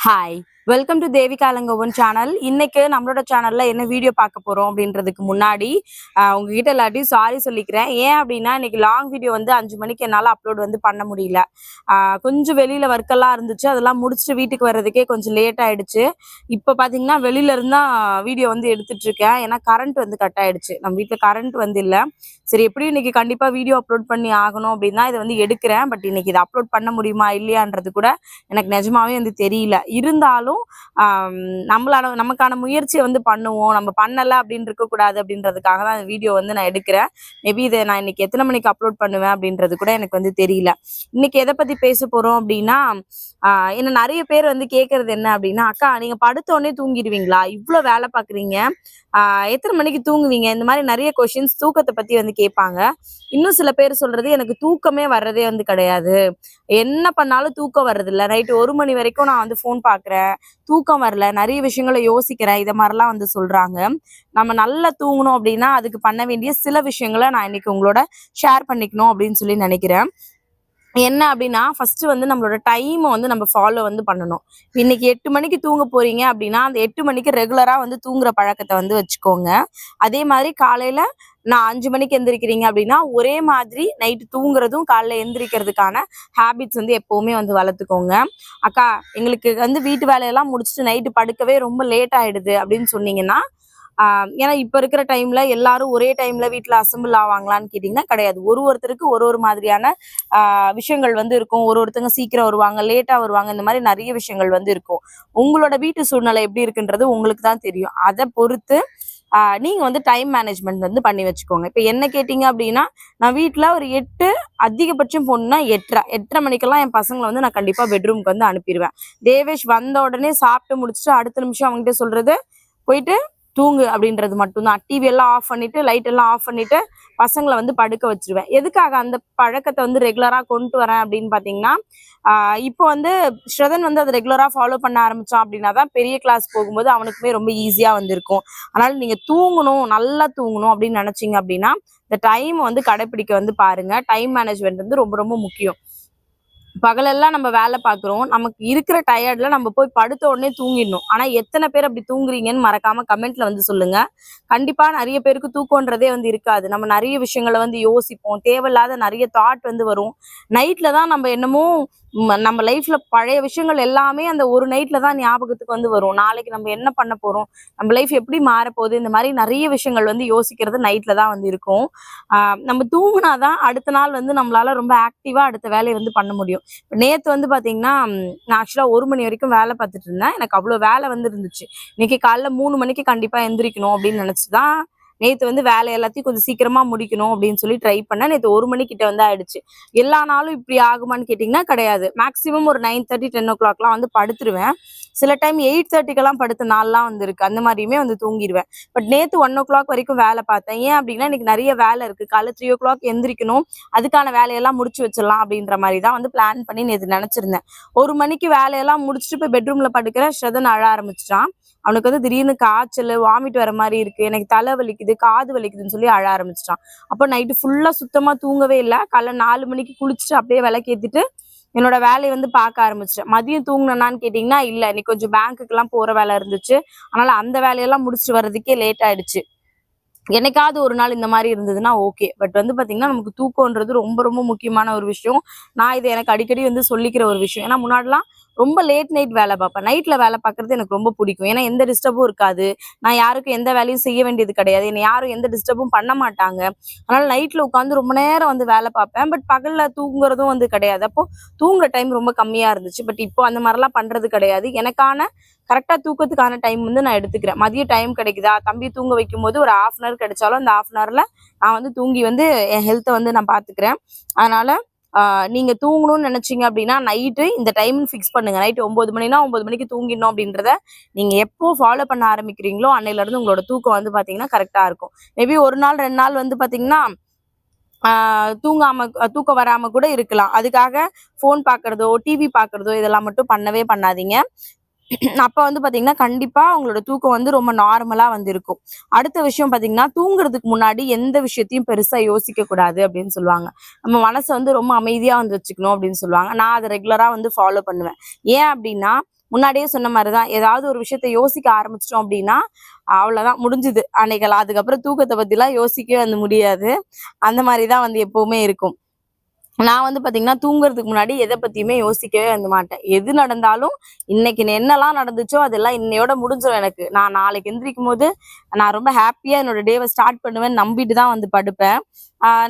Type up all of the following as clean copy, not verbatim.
Hi, welcome to Devika Elangovan channel. இன்னைக்கு நம்மளோட சேனல்ல என்ன வீடியோ பார்க்க போறோம் அப்படின்றதுக்கு முன்னாடி உங்ககிட்ட எல்லாத்தையும் சாரி சொல்லிக்கிறேன். ஏன் அப்படின்னா இன்னைக்கு லாங் வீடியோ வந்து 5 மணிக்கு என்னால் அப்லோட் வந்து பண்ண முடியல. கொஞ்சம் வெளியில ஒர்க்கெல்லாம் இருந்துச்சு, அதெல்லாம் முடிச்சுட்டு வீட்டுக்கு வர்றதுக்கே கொஞ்சம் லேட் ஆயிடுச்சு. இப்போ பார்த்தீங்கன்னா வெளியில இருந்தா வீடியோ வந்து எடுத்துட்டு இருக்கேன். ஏன்னா கரண்ட் வந்து கட் ஆயிடுச்சு. நம்ம வீட்டில் கரண்ட் வந்து இல்லை. சரி, எப்படியும் இன்னைக்கு கண்டிப்பா வீடியோ அப்லோட் பண்ணி ஆகணும் அப்படின்னா இதை வந்து எடுக்கிறேன். பட் இன்னைக்கு இதை அப்லோட் பண்ண முடியுமா இல்லையான்றது கூட எனக்கு நிஜமாவே வந்து தெரியல. இருந்தாலும் நமக்கான முயற்சியை வந்து பண்ணுவோம். நம்ம பண்ணல அப்படின்னு இருக்கக்கூடாது அப்படின்றதுக்காக தான் அந்த வீடியோ வந்து நான் எடுக்கிறேன். மேபி இதை நான் இன்னைக்கு எத்தனை மணிக்கு அப்லோட் பண்ணுவேன் அப்படின்றது கூட எனக்கு வந்து தெரியல. இன்னைக்கு எதை பத்தி பேச போறோம் அப்படின்னா, என்ன நிறைய பேர் வந்து கேட்கறது என்ன அப்படின்னா, அக்கா நீங்க படுத்த உடனே தூங்கிடுவீங்களா, இவ்வளவு வேலை பாக்குறீங்க, எத்தனை மணிக்கு தூங்குவீங்க, இந்த மாதிரி நிறைய கொஸ்டின்ஸ் தூக்கத்தை பத்தி வந்து கேட்பாங்க. இன்னும் சில பேர் சொல்றது, எனக்கு தூக்கமே வர்றதே வந்து கிடையாது, என்ன பண்ணாலும் தூக்கம் வர்றது இல்லை, நைட்டு 1 மணி வரைக்கும் நான் வந்து ஃபோன் பார்க்குறேன், தூக்கம் வரல, நிறைய விஷயங்களை யோசிக்கிறேன், இதை மாதிரிலாம் வந்து சொல்றாங்க. நம்ம நல்லா தூங்கணும் அப்படின்னா அதுக்கு பண்ண வேண்டிய சில விஷயங்களை நான் இன்னைக்கு உங்களோட ஷேர் பண்ணிக்கணும் அப்படின்னு சொல்லி நினைக்கிறேன். என்ன அப்படின்னா, ஃபர்ஸ்ட் வந்து நம்மளோட டைமை வந்து நம்ம ஃபாலோ வந்து பண்ணணும். இன்னைக்கு 8 மணிக்கு தூங்க போறீங்க அப்படின்னா அந்த 8 மணிக்கு ரெகுலரா வந்து தூங்குற பழக்கத்தை வந்து வச்சுக்கோங்க. அதே மாதிரி காலையில நான் 5 மணிக்கு எந்திரிக்கிறீங்க அப்படின்னா ஒரே மாதிரி நைட்டு தூங்குறதும் காலைல எந்திரிக்கிறதுக்கான ஹேபிட்ஸ் வந்து எப்பவுமே வந்து வளர்த்துக்கோங்க. அக்கா எங்களுக்கு வந்து வீட்டு வேலையெல்லாம் முடிச்சுட்டு நைட்டு படுக்கவே ரொம்ப லேட் ஆயிடுது அப்படின்னு சொன்னீங்கன்னா, ஏன்னா இப்ப இருக்கிற டைம்ல எல்லாரும் ஒரே டைம்ல வீட்டுல அசம்பிள் ஆவாங்களான்னு கேட்டீங்கன்னா கிடையாது. ஒருத்தருக்கு ஒரு மாதிரியான விஷயங்கள் வந்து இருக்கும். ஒருத்தங்க சீக்கிரம் வருவாங்க, லேட்டா வருவாங்க, இந்த மாதிரி நிறைய விஷயங்கள் வந்து இருக்கும். உங்களோட வீட்டு சூழ்நிலை எப்படி இருக்குன்றது உங்களுக்கு தான் தெரியும். அதை பொறுத்து நீங்க வந்து டைம் மேனேஜ்மெண்ட் வந்து பண்ணி வச்சுக்கோங்க. இப்ப என்ன கேட்டீங்க அப்படின்னா, நான் வீட்டுல ஒரு 8, அதிகபட்சம் போனா 8:30 மணிக்கெல்லாம் என் பசங்களை வந்து நான் கண்டிப்பா பெட்ரூமுக்கு வந்து அனுப்பிடுவேன். தேவேஷ் வந்த உடனே சாப்பிட்டு முடிச்சுட்டு அடுத்த நிமிஷம் அவங்ககிட்ட சொல்றது, போயிட்டு தூங்கு அப்படின்றது மட்டும்தான். டிவி எல்லாம் ஆஃப் பண்ணிட்டு, லைட் எல்லாம் ஆஃப் பண்ணிட்டு பசங்களை வந்து படுக்க வச்சிருவேன். எதுக்காக அந்த பழக்கத்தை வந்து ரெகுலரா கொண்டு வரேன் அப்படின்னு பாத்தீங்கன்னா, இப்போ வந்து ஸ்ரதன் வந்து அதை ரெகுலரா ஃபாலோ பண்ண ஆரம்பிச்சான் அப்படின்னா தான் பெரிய கிளாஸ் போகும்போது அவனுக்குமே ரொம்ப ஈஸியா வந்து இருக்கும். அதனால நீங்க தூங்கணும், நல்லா தூங்கணும் அப்படின்னு நினைச்சீங்க அப்படின்னா இந்த டைம் வந்து கடைபிடிக்க வந்து பாருங்க. டைம் மேனேஜ்மெண்ட் வந்து ரொம்ப ரொம்ப முக்கியம். பகலெல்லாம் நம்ம வேலை பார்க்குறோம், நமக்கு இருக்கிற டயர்ட்ல நம்ம போய் படுத்த உடனே தூங்கிடணும். ஆனா எத்தனை பேர் அப்படி தூங்குறீங்கன்னு மறக்காம கமெண்ட்ல வந்து சொல்லுங்க. கண்டிப்பா நிறைய பேருக்கு தூக்கம்ன்றதே வந்து இருக்காது. நம்ம நிறைய விஷயங்களை வந்து யோசிப்போம், தேவையில்லாத நிறைய தாட் வந்து வரும். நைட்ல தான் நம்ம என்னமோ நம்ம லைஃப்ல பழைய விஷயங்கள் எல்லாமே அந்த ஒரு நைட்ல தான் ஞாபகத்துக்கு வந்து வரும். நாளைக்கு நம்ம என்ன பண்ண போறோம், நம்ம லைஃப் எப்படி மாறப்போகுது, இந்த மாதிரி நிறைய விஷயங்கள் வந்து யோசிக்கிறது நைட்ல தான் வந்து இருக்கும். நம்ம தூங்குனாதான் அடுத்த நாள் வந்து நம்மளால ரொம்ப ஆக்டிவா அடுத்த வேலையை வந்து பண்ண முடியும். நேத்து வந்து பாத்தீங்கன்னா, நான் ஆக்சுவலா 1 மணி வரைக்கும் வேலை பார்த்துட்டு இருந்தேன். எனக்கு அவ்வளவு வேலை வந்து இருந்துச்சு. இன்னைக்கு காலைல 3 மணிக்கு கண்டிப்பா எந்திரிக்கணும் அப்படின்னு நினைச்சுதான் நேத்து வந்து வேலை எல்லாத்தையும் கொஞ்சம் சீக்கிரமா முடிக்கணும் அப்படின்னு சொல்லி ட்ரை பண்ணேன். நேத்து 1 மணிக்கிட்ட வந்து ஆயிடுச்சு. எல்லா நாளும் இப்படி ஆகுமான்னு கேட்டீங்கன்னா கிடையாது. மேக்சிமம் ஒரு 9:30 10 o'clockலாம் வந்து படுத்துருவேன். சில டைம் 8:30க்கெல்லாம் படுத்த நாள்லாம் வந்து இருக்கு. அந்த மாதிரியுமே வந்து தூங்கிடுவேன். பட் நேத்து 1 o'clock வரைக்கும் வேலை பார்த்தேன். ஏன் அப்படின்னா இன்னைக்கு நிறைய வேலை இருக்கு, காலைல 3 o'clock எந்திரிக்கணும், அதுக்கான வேலையெல்லாம் முடிச்சு வச்சிடலாம் அப்படின்ற மாதிரி தான் வந்து பிளான் பண்ணி நேத்து நினைச்சிருந்தேன். 1 மணிக்கு வேலையெல்லாம் முடிச்சுட்டு போய் பெட்ரூம்ல படுக்கிறேன், ஸ்ரதன் அழ ஆரம்பிச்சிட்டான். அவனுக்கு வந்து திடீர்னு காய்ச்சல், வாமிட் வர மாதிரி இருக்கு, எனக்கு தலை வலிக்குது, காது வலிக்குதுன்னு சொல்லி அழ ஆரம்பிச்சிட்டான். அப்போ நைட்டு ஃபுல்லா சுத்தமா தூங்கவே இல்லை. காலைல 4 மணிக்கு குளிச்சுட்டு அப்படியே விளக்கேத்திட்டு என்னோட வேலையை வந்து பார்க்க ஆரம்பிச்சிட்டேன். மதியம் தூங்கினான்னு கேட்டிங்கன்னா இல்லை, இன்னைக்கு கொஞ்சம் பேங்க்குக்கெல்லாம் போற வேலை இருந்துச்சு, அதனால அந்த வேலையெல்லாம் முடிச்சுட்டு வர்றதுக்கே லேட் ஆயிடுச்சு. என்னைக்காவது ஒரு நாள் இந்த மாதிரி இருந்ததுன்னா ஓகே. பட் வந்து பாத்தீங்கன்னா நமக்கு தூக்கம்ன்றது ரொம்ப ரொம்ப முக்கியமான ஒரு விஷயம். நான் இது எனக்கு அடிக்கடி வந்து சொல்லிக்கிற ஒரு விஷயம். ஏன்னா முன்னாடிலாம் ரொம்ப லேட் நைட் வேலை பார்ப்பேன். நைட்ல வேலை பார்க்கறது எனக்கு ரொம்ப பிடிக்கும். ஏன்னா எந்த டிஸ்டர்பும் இருக்காது, நான் யாருக்கும் எந்த வேலையும் செய்ய வேண்டியது கிடையாது, என்னை யாரும் எந்த டிஸ்டர்பும் பண்ண மாட்டாங்க. அதனால நைட்ல உட்காந்து ரொம்ப நேரம் வந்து வேலை பார்ப்பேன். பட் பகல்ல தூங்குறதும் வந்து கிடையாது. அப்போ தூங்குற டைம் ரொம்ப கம்மியா இருந்துச்சு. பட் இப்போ அந்த மாதிரிலாம் பண்றது கிடையாது. எனக்கான கரெக்டா தூக்கத்துக்கான டைம் வந்து நான் எடுத்துக்கிறேன். மதியம் டைம் கிடைக்குதா, தம்பி தூங்க வைக்கும் போது ஒரு 1/2 hour கிடைச்சாலும் அந்த 1/2 hourல நான் வந்து தூங்கி வந்து என் ஹெல்த்தை வந்து நான் பாத்துக்கிறேன். அதனால நீங்க தூங்கணும்னு நினைச்சீங்க அப்படின்னா நைட்டு இந்த டைம் ஃபிக்ஸ் பண்ணுங்க. நைட்டு 9 மணினா 9 மணிக்கு தூங்கிடணும் அப்படின்றத நீங்க எப்போ ஃபாலோ பண்ண ஆரம்பிக்கிறீங்களோ அன்னையில இருந்து உங்களோட தூக்கம் வந்து பாத்தீங்கன்னா கரெக்டா இருக்கும். மேபி ஒரு நாள் 2 நாள் வந்து பாத்தீங்கன்னா தூக்கம் வராம கூட இருக்கலாம். அதுக்காக போன் பாக்குறதோ டிவி பாக்குறதோ இதெல்லாம் மட்டும் பண்ணவே பண்ணாதீங்க. அப்ப வந்து பாத்தீங்கன்னா கண்டிப்பா உங்களோட தூக்கம் வந்து ரொம்ப நார்மலா வந்து இருக்கும். அடுத்த விஷயம் பாத்தீங்கன்னா, தூங்குறதுக்கு முன்னாடி எந்த விஷயத்தையும் பெருசா யோசிக்க கூடாது அப்படின்னு சொல்லுவாங்க. நம்ம மனசை வந்து ரொம்ப அமைதியா வந்து வச்சுக்கணும் அப்படின்னு சொல்லுவாங்க. நான் அதை ரெகுலரா வந்து ஃபாலோ பண்ணுவேன். ஏன் அப்படின்னா முன்னாடியே சொன்ன மாதிரி தான், ஏதாவது ஒரு விஷயத்த யோசிக்க ஆரம்பிச்சிட்டோம் அப்படின்னா அவ்வளோதான் முடிஞ்சுது அன்னைக்கெல்லாம். அதுக்கப்புறம் தூக்கத்தை பற்றிலாம் யோசிக்கவே வந்து முடியாது. அந்த மாதிரி தான் வந்து எப்போவுமே இருக்கும். நான் வந்து பார்த்தீங்கன்னா, தூங்குறதுக்கு முன்னாடி எத பத்தியுமே யோசிக்கவே வந்து மாட்டேன். எது நடந்தாலும் இன்னைக்கு என்னலாம் நடந்துச்சோ, அதெல்லாம் இன்னையோட முடிஞ்சிரும் எனக்கு. நான் நாளைக்கு எந்திரிக்கும்போது, நான் ரொம்ப ஹேப்பியா என்னோட டேவ ஸ்டார்ட் பண்ணுவேன்னு நம்பிட்டு தான் வந்து படுப்பேன்.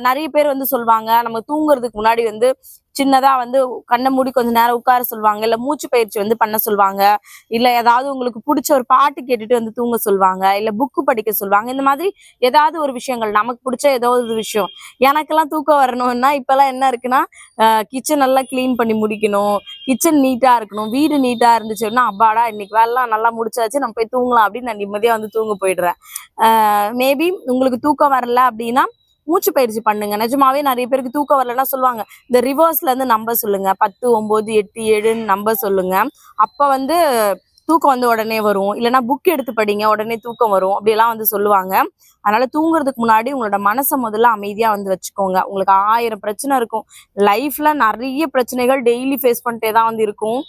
நெறைய பேர் வந்து சொல்வாங்க, நம்ம தூங்குறதுக்கு முன்னாடி வந்து சின்னதா வந்து கண்ண மூடி கொஞ்ச நேரம் உட்கார சொல்வாங்க. இல்ல மூச்சு பயிற்சி வந்து பண்ண சொல்வாங்க. இல்ல ஏதாவது உங்களுக்கு புடிச்ச ஒரு பாட்டு கேட்டுட்டு வந்து தூங்க சொல்வாங்க. இல்ல புக்கு படிக்க சொல்வாங்க. இந்த மாதிரி ஏதாவது ஒரு விஷயங்கள் நமக்கு புடிச்ச ஏதோ ஒரு விஷயம். எனக்கெல்லாம் தூக்கம் வரணும்னா, இப்பலாம் என்ன இருக்குன்னா, கிச்சன் நல்லா கிளீன் பண்ணி முடிக்கணும். கிச்சன் நீட்டா இருக்கணும். வீடு நீட்டா இருந்துச்சுன்னா, அப்பாடா இன்னைக்கு வேலைலாம் நல்லா முடிச்சாச்சு. நம்ம போய் தூங்கலாம் அப்படின்னு நான் நிம்மதியா வந்து தூங்க போயிடுறேன். மேபி உங்களுக்கு தூக்கம் வரல அப்படின்னா, மூச்சு பயிற்சி பண்ணுங்க. நிஜமாவே நெறைய பேருக்கு தூக்கம் வரலன்னா சொல்லுவாங்க, இந்த ரிவர்ஸ்ல இருந்து நம்ப சொல்லுங்க. 10, 9, 8, 7ன்னு நம்ப சொல்லுங்க. அப்ப வந்து தூக்கம் வந்து உடனே வரும். இல்லன்னா புக் எடுத்து படிங்க. உடனே தூக்கம் வரும். அப்படியெல்லாம் வந்து சொல்லுவாங்க. அதனால தூங்குறதுக்கு முன்னாடி உங்களோட மனச முதல்ல அமைதியா வந்து வச்சுக்கோங்க. உங்களுக்கு 1000 பிரச்சனை இருக்கும். லைஃப்ல நெறைய பிரச்சனைகள் டெய்லி ஃபேஸ் பண்ணிட்டே தான் வந்து இருக்கும்.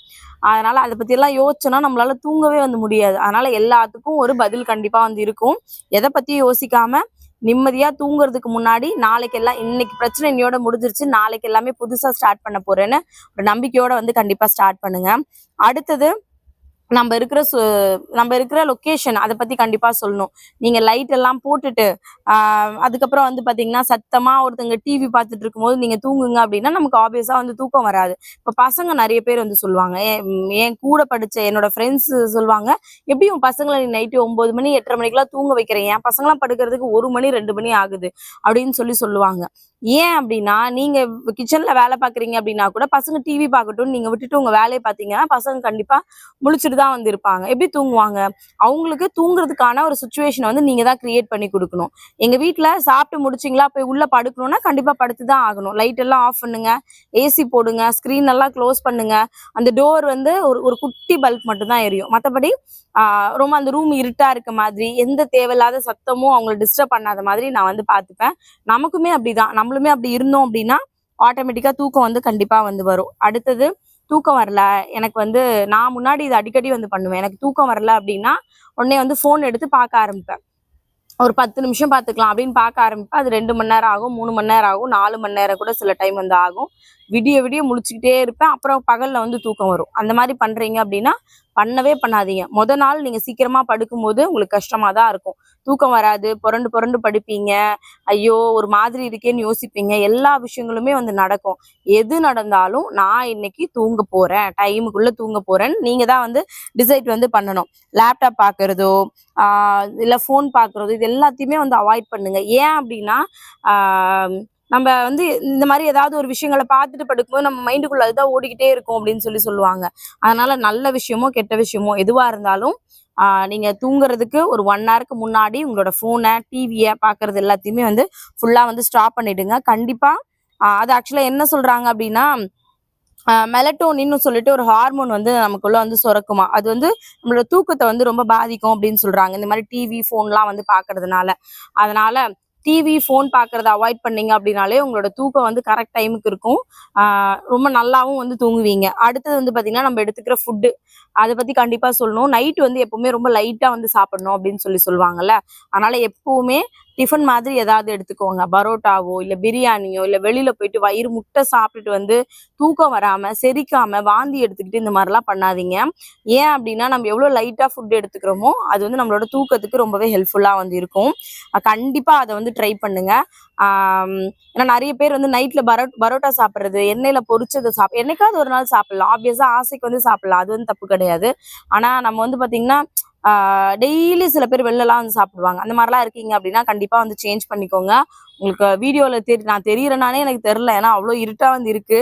அதனால அத பத்தியெல்லாம் யோசிச்சோம்னா நம்மளால தூங்கவே வந்து முடியாது. அதனால எல்லாத்துக்கும் ஒரு பதில் கண்டிப்பா வந்து இருக்கும். எத பத்தியும் யோசிக்காம நிம்மதியா தூங்குறதுக்கு முன்னாடி நாளைக்கு எல்லாம் இன்னைக்கு பிரச்சனை இன்னையோட முடிஞ்சிருச்சு. நாளைக்கு எல்லாமே புதுசா ஸ்டார்ட் பண்ண போறேன்னு ஒரு நம்பிக்கையோட வந்து கண்டிப்பா ஸ்டார்ட் பண்ணுங்க. அடுத்தது நம்ம இருக்கிற லொக்கேஷன் அத பத்தி கண்டிப்பா சொல்லணும். நீங்க லைட் எல்லாம் போட்டுட்டு, அதுக்கப்புறம் வந்து பார்த்தீங்கன்னா, சத்தமா ஒருத்தங்க டிவி பார்த்துட்டு இருக்கும்போது நீங்க தூங்குங்க அப்படின்னா, நமக்கு ஆப்வியஸா வந்து தூக்கம் வராது. இப்ப பசங்க நெறைய பேர் வந்து சொல்லுவாங்க. என் கூட படிச்ச என்னோட ஃப்ரெண்ட்ஸ் சொல்லுவாங்க, "எப்படி உன் பசங்கள நீ நைட்டு 9 மணி, 8:30 மணிக்கெல்லாம் தூங்க வைக்கிற? என் பசங்கலாம் படுக்கிறதுக்கு 1 மணி, 2 மணி ஆகுது." அப்படின்னு சொல்லுவாங்க. ஏன் அப்படின்னா, நீங்க கிச்சன்ல வேலை பார்க்குறீங்க அப்படின்னா கூட, பசங்க டிவி பார்க்கட்டும்னு நீங்க விட்டுட்டு உங்க வேலைய பார்த்தீங்கன்னா, பசங்க கண்டிப்பா முழிச்சுட்டு தான் வந்து இருப்பாங்க. எப்படி தூங்குவாங்க? அவங்களுக்கு தூங்குறதுக்கான ஒரு சிச்சுவேஷன வந்து நீங்க தான் கிரியேட் பண்ணி குடுக்கணும். எங்க வீட்ல சாப்பிட்டு முடிச்சீங்களா, போய் உள்ள படுக்கணும்னா கண்டிப்பா படுத்து தான் ஆகணும். லைட் எல்லாம் ஆஃப் பண்ணுங்க, ஏசி போடுங்க, ஸ்க்ரீன் எல்லாம் க்ளோஸ் பண்ணுங்க. அந்த டோர் வந்து ஒரு ஒரு குட்டி பல்ப் மட்டும் தான் எரியும். மத்தபடி ரொம்ப அந்த ரூம் இருட்டா இருக்க மாதிரி, எந்த தேவையில்லாத சத்தமும் அவங்கள டிஸ்டர்ப் பண்ணாத மாதிரி நான் வந்து பார்த்துப்பேன். நமக்குமே அப்படிதான். நம்மளுமே அப்படி இருந்தோம் அப்படின்னா, ஆட்டோமேட்டிக்கா தூக்கம் வந்து கண்டிப்பா வந்து வரும். அடுத்தது தூக்கம் வரல. எனக்கு வந்து நான் முன்னாடி இத அடிக்கடி வந்து பண்ணுவேன். எனக்கு தூக்கம் வரல அப்டின்னா, உடனே வந்து ஃபோன் எடுத்து பார்க்க ஆரம்பிப்பேன். ஒரு 10 நிமிஷம் பார்த்துக்கலாம் அப்படின்னு பார்க்க ஆரம்பிப்பேன். அது 2 மணி நேரம் ஆகும், 3 மணி நேரம் ஆகும், 4 மணி நேரம் கூட சில டைம் வந்து ஆகும். விடிய விடிய முழிச்சுக்கிட்டே இருப்பேன். அப்புறம் பகல்ல வந்து தூக்கம் வரும். அந்த மாரி பண்றீங்க அப்படின்னா, பண்ணவே பண்ணாதீங்க. நாள் நீங்க சீக்கிரமா படுக்கும்போது உங்களுக்கு கஷ்டமா தான் இருக்கும். தூக்கம் வராது. புரண்டு புரண்டு படுப்பீங்க. ஐயோ! ஒரு மாதிரி இருக்கேன்னு யோசிப்பீங்க. எல்லா விஷயங்களுமே வந்து நடக்கும். எது நடந்தாலும் நான் இன்னைக்கு தூங்க போறேன். டைமுக்குள்ள தூங்க போறேன்னு நீங்க தான் வந்து டிசைட் வந்து பண்ணணும். லேப்டாப் பார்க்குறதோ, இல்ல ஃபோன் பார்க்குறதோ இது எல்லாத்தையுமே வந்து அவாய்ட் பண்ணுங்க. ஏன் அப்படின்னா, ஆ நம்ம வந்து இந்த மாரி ஏதாவது ஒரு விஷயங்கள பார்த்துட்டு படுக்கும்போது நம்ம மைண்டுக்குள்ள அதுதான் ஓடிக்கிட்டே இருக்கும் அப்படின்னு சொல்லுவாங்க. அதனால நல்ல விஷயமோ, கெட்ட விஷயமோ எதுவா இருந்தாலும் நீங்க தூங்குறதுக்கு ஒரு 1 ஹவருக்கு முன்னாடி உங்களோட ஃபோன, டிவிய பார்க்குறது எல்லாத்தையுமே வந்து ஃபுல்லா வந்து ஸ்டாப் பண்ணிடுங்க. கண்டிப்பா அது ஆக்சுவலா என்ன சொல்றாங்க அப்படின்னா, மெலட்டோனின்னு சொல்லிட்டு ஒரு ஹார்மோன் வந்து நமக்குள்ள வந்து சுரக்குமாம். அது வந்து நம்மளோட தூக்கத்த வந்து ரொம்ப பாதிக்கும் அப்படின்னு சொல்றாங்க. இந்த மாரி டிவி, ஃபோன்லாம் வந்து பார்க்கறதுனால. அதனால டிவி, ஃபோன் பார்க்கறத அவாய்ட் பண்ணீங்க அப்படின்னாலே உங்களோட தூக்கம் வந்து கரெக்ட் டைமுக்கு இருக்கும். ஆ ரொம்ப நல்லாவும் வந்து தூங்குவீங்க. அடுத்தது வந்து பார்த்தீங்கன்னா, நம்ம எடுத்துக்கிற ஃபுட்டு. அத பத்தி கண்டிப்பா சொல்லணும். நைட் வந்து எப்பவுமே ரொம்ப லைட்டா வந்து சாப்பிடணும் அப்படின்னு சொல்லுவாங்கல்ல. அதனால எப்பவுமே டிஃபன் மாதிரி ஏதாவது எடுத்துக்கோங்க. பரோட்டாவோ, இல்ல பிரியாணியோ, இல்ல வெளியில போயிட்டு வயிறு முட்ட சாப்பிட்டுட்டு வந்து தூக்கம் வராம, செரிக்காம, வாந்தி எடுத்துக்கிட்டு இந்த மாரிலாம் பண்ணாதீங்க. ஏன் அப்டின்னா, நம்ம எவ்வளோ லைட்டா ஃபுட் எடுத்துக்கிறோமோ, அது வந்து நம்மளோட தூக்கத்துக்கு ரொம்பவே ஹெல்ப்ஃபுல்லா வந்து இருக்கும். கண்டிப்பா அத வந்து ட்ரை பண்ணுங்க. ஆம் ஏன்னா நெறைய பேர் வந்து நைட்ல பரோட்டா சாப்பிடுறது, எண்ணெயில பொரிச்சத என்னைக்காவது ஒரு நாள் சாப்பிடலாம். ஆப்வியஸா ஆசைக்கு வந்து சாப்பிடலாம். அது வந்து தப்பு கிடையாது. ஆனா நம்ம வந்து பார்த்தீங்கன்னா, டெய்லி சில பேர் வெளிலலாம் வந்து சாப்பிடுவாங்க. அந்த மாரிலாம் இருக்கீங்க அப்டின்னா, கண்டிப்பா வந்து சேஞ்ச் பண்ணிக்கோங்க. உங்களுக்கு வீடியோல நான் தெரியறேனானே எனக்கு தெரியல. ஏன்னா அவ்ளோ இருட்டா வந்து இருக்கு.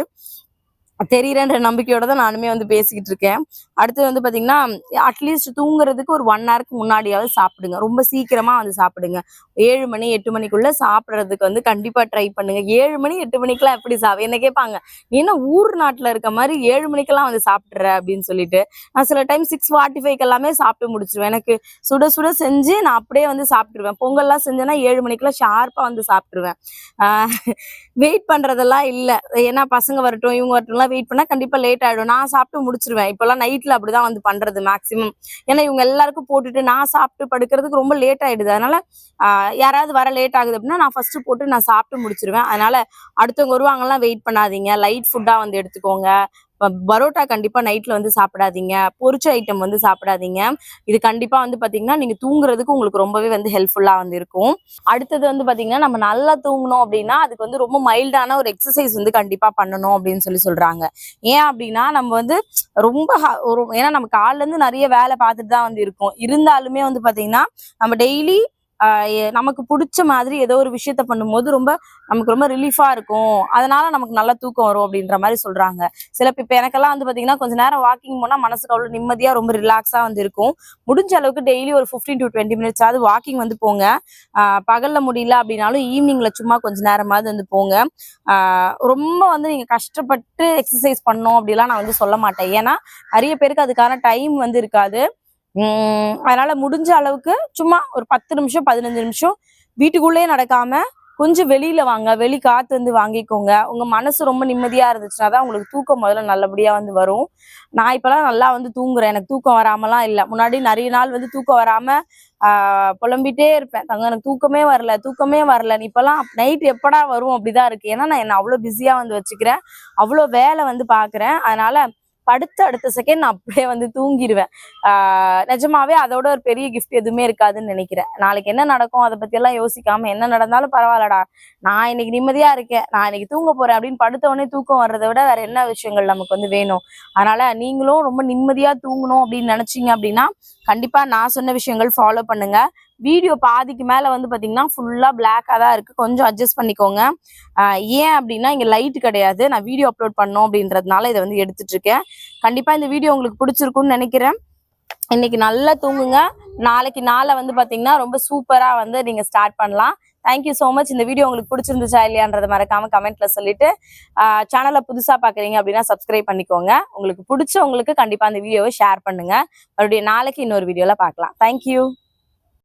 தெரியறேன்ற நம்பிக்கையோட தான் நானுமே வந்து பேசிக்கிட்டு இருக்கேன். அடுத்தது வந்து பார்த்தீங்கன்னா, அட்லீஸ்ட் தூங்குறதுக்கு ஒரு 1 ஹவருக்கு முன்னாடியாவது சாப்பிடுங்க. ரொம்ப சீக்கிரமா வந்து சாப்பிடுங்க. 7 மணி, 8 மணிக்குள்ள சாப்பிடுறதுக்கு வந்து கண்டிப்பா ட்ரை பண்ணுங்க. 7 மணி, 8 மணிக்கெல்லாம் எப்படி என்ன கேட்பாங்க, "நீ என்ன ஊர் நாட்டுல இருக்க மாரி 7 மணிக்கெல்லாம் வந்து சாப்பிட்டுற?" அப்படின்னு சொல்லிட்டு. நான் சில டைம் 6:45க்கு எல்லாமே சாப்பிட்டு முடிச்சுருவேன். எனக்கு சுட சுட செஞ்சு நான் அப்படியே வந்து சாப்பிட்டுருவேன். பொங்கல்லாம் செஞ்சேன்னா 7 மணிக்கெல்லாம் ஷார்ப்பா வந்து சாப்பிட்டுருவேன். ஆ வெயிட் பண்றதெல்லாம் இல்ல. ஏன்னா பசங்க வரட்டும், இவங்க வரட்டும்லாம் வெயிட் பண்ணா கண்டிப்பா லேட் ஆயிடும். நான் சாப்பிட்டு முடிச்சிருவேன். இப்பெல்லாம் நைட்ல அப்படிதான் வந்து பண்றது மேக்ஸிமம். ஏன்னா இவங்க எல்லாருக்கும் போட்டுட்டு நான் சாப்பிட்டு படுக்கிறதுக்கு ரொம்ப லேட் ஆயிடுது. அதனால யாராவது வர லேட் ஆகுது அப்படின்னா நான் ஃபர்ஸ்ட் போட்டு நான் சாப்பிட்டு முடிச்சிருவேன். அதனால அடுத்தவங்க வருவாங்கலாம் வெயிட் பண்ணாதீங்க. லைட் ஃபுட்டா வந்து எடுத்துக்கோங்க. பரோட்டா கண்டிப்பா நைட்ல வந்து சாப்பிடாதீங்க. பொரிச்ச ஐட்டம் வந்து சாப்பிடாதீங்க. இது கண்டிப்பா வந்து பாத்தீங்கன்னா நீங்க தூங்குறதுக்கு உங்களுக்கு ரொம்பவே வந்து ஹெல்ப்ஃபுல்லா வந்து இருக்கும். அடுத்தது வந்து பாத்தீங்கன்னா நம்ம நல்லா தூங்கணும் அப்படின்னா அதுக்கு வந்து ரொம்ப மைல்டான ஒரு எக்ஸசைஸ் வந்து கண்டிப்பா பண்ணணும் அப்படின்னு சொல்றாங்க. ஏன் அப்படின்னா நம்ம வந்து ரொம்ப ஏன்னா நம்ம காலைல இருந்து நிறைய வேலை பார்த்துட்டு தான் வந்து இருக்கோம். இருந்தாலுமே வந்து பாத்தீங்கன்னா நம்ம டெய்லி நமக்கு பிடிச்ச மாதிரி ஏதோ ஒரு விஷயத்த பண்ணும்போது நமக்கு ரொம்ப ரிலீஃபா இருக்கும். அதனால நமக்கு நல்லா தூக்கம் வரும் அப்படின்ற மாதிரி சொல்றாங்க. இப்ப எனக்கெல்லாம் வந்து பாத்தீங்கன்னா கொஞ்ச நேரம் வாக்கிங் போனா மனசுக்கு அவ்வளவு நிம்மதியா ரொம்ப ரிலாக்ஸா வந்து இருக்கும். முடிஞ்ச அளவுக்கு டெய்லி ஒரு 15 to 20 மினிட்ஸ் ஆவது வாக்கிங் வந்து போங்க. பகல்ல முடியல அப்படின்னாலும் ஈவினிங்ல சும்மா கொஞ்ச நேரமாவது வந்து போங்க. ரொம்ப வந்து நீங்க கஷ்டப்பட்டு எக்ஸசைஸ் பண்ணணும் அப்படிலாம் நான் வந்து சொல்ல மாட்டேன். ஏன்னா நிறைய பேருக்கு அதுக்கான டைம் வந்து இருக்காது. அதனால முடிஞ்ச அளவுக்கு சும்மா ஒரு 10 நிமிஷம் 15 நிமிஷம் வீட்டுக்குள்ளேயே நடக்காம கொஞ்சம் வெளியில வாங்க. வெளி காத்து வந்து வாங்கிக்கோங்க. உங்க மனசு ரொம்ப நிம்மதியா இருந்துச்சுன்னா தான் உங்களுக்கு தூக்கம் முதல்ல நல்லபடியா வந்து வரும். நான் இப்பெல்லாம் நல்லா வந்து தூங்குறேன். எனக்கு தூக்கம் வராமலாம் இல்லை. முன்னாடி நிறைய நாள் வந்து தூக்கம் வராம புலம்பிட்டே இருப்பேன். எனக்கு தூக்கமே வரல தூக்கமே வரலன்னு. இப்பெல்லாம் நைட் எப்படா வரும் அப்படிதான் இருக்கு. ஏன்னா நான் என்ன அவ்வளவு பிஸியா வந்து வச்சுக்கிறேன். அவ்வளவு வேலை வந்து பாக்குறேன். அதனால படுத்த அடுத்த செகண்ட் நான் அப்படியே வந்து தூங்கிடுவேன். நிஜமாவே அதோட ஒரு பெரிய கிஃப்ட் எதுவுமே இருக்காதுன்னு நினைக்கிறேன். நாளைக்கு என்ன நடக்கும் அதை பத்தி எல்லாம் யோசிக்காம என்ன நடந்தாலும் பரவாயில்லடா, நான் இன்னைக்கு நிம்மதியா இருக்கேன், நான் இன்னைக்கு தூங்க போறேன் அப்படின்னு படுத்த உடனே தூக்கம் வர்றதை விட வேற என்ன விஷயங்கள் நமக்கு வந்து வேணும். அதனால நீங்களும் ரொம்ப நிம்மதியா தூங்கணும் அப்படின்னு நினைச்சீங்க அப்படின்னா கண்டிப்பா நான் சொன்ன விஷயங்கள் ஃபாலோ பண்ணுங்க. வீடியோ பாதிக்கு மேல வந்து பாத்தீங்கன்னா ஃபுல்லா பிளாக்கா தான் இருக்கு. கொஞ்சம் அட்ஜஸ்ட் பண்ணிக்கோங்க. ஏன் அப்படின்னா இங்க லைட் கிடையாது. நான் வீடியோ அப்லோட் பண்ணோம் அப்படின்றதுனால இதை வந்து எடுத்துட்டு இருக்கேன். கண்டிப்பா இந்த வீடியோ உங்களுக்கு பிடிச்சிருக்கும்னு நினைக்கிறேன். இன்னைக்கு நல்லா தூங்குங்க. நாளைக்கு நாளை வந்து பாத்தீங்கன்னா ரொம்ப சூப்பரா வந்து நீங்க ஸ்டார்ட் பண்ணலாம். Thank you so much. இந்த வீடியோ உங்களுக்கு பிடிச்சிருந்துச்சா இல்லையான்றதை மறக்காம கமெண்ட்ல சொல்லிட்டு சேனலை புதுசா பாக்குறீங்க அப்படின்னா சப்ஸ்கிரைப் பண்ணிக்கோங்க. உங்களுக்கு பிடிச்சவங்களுக்கு கண்டிப்பா அந்த வீடியோவை ஷேர் பண்ணுங்க. மறுபடியும் நாளைக்கு இன்னொரு வீடியோல பார்க்கலாம். தேங்க்யூ.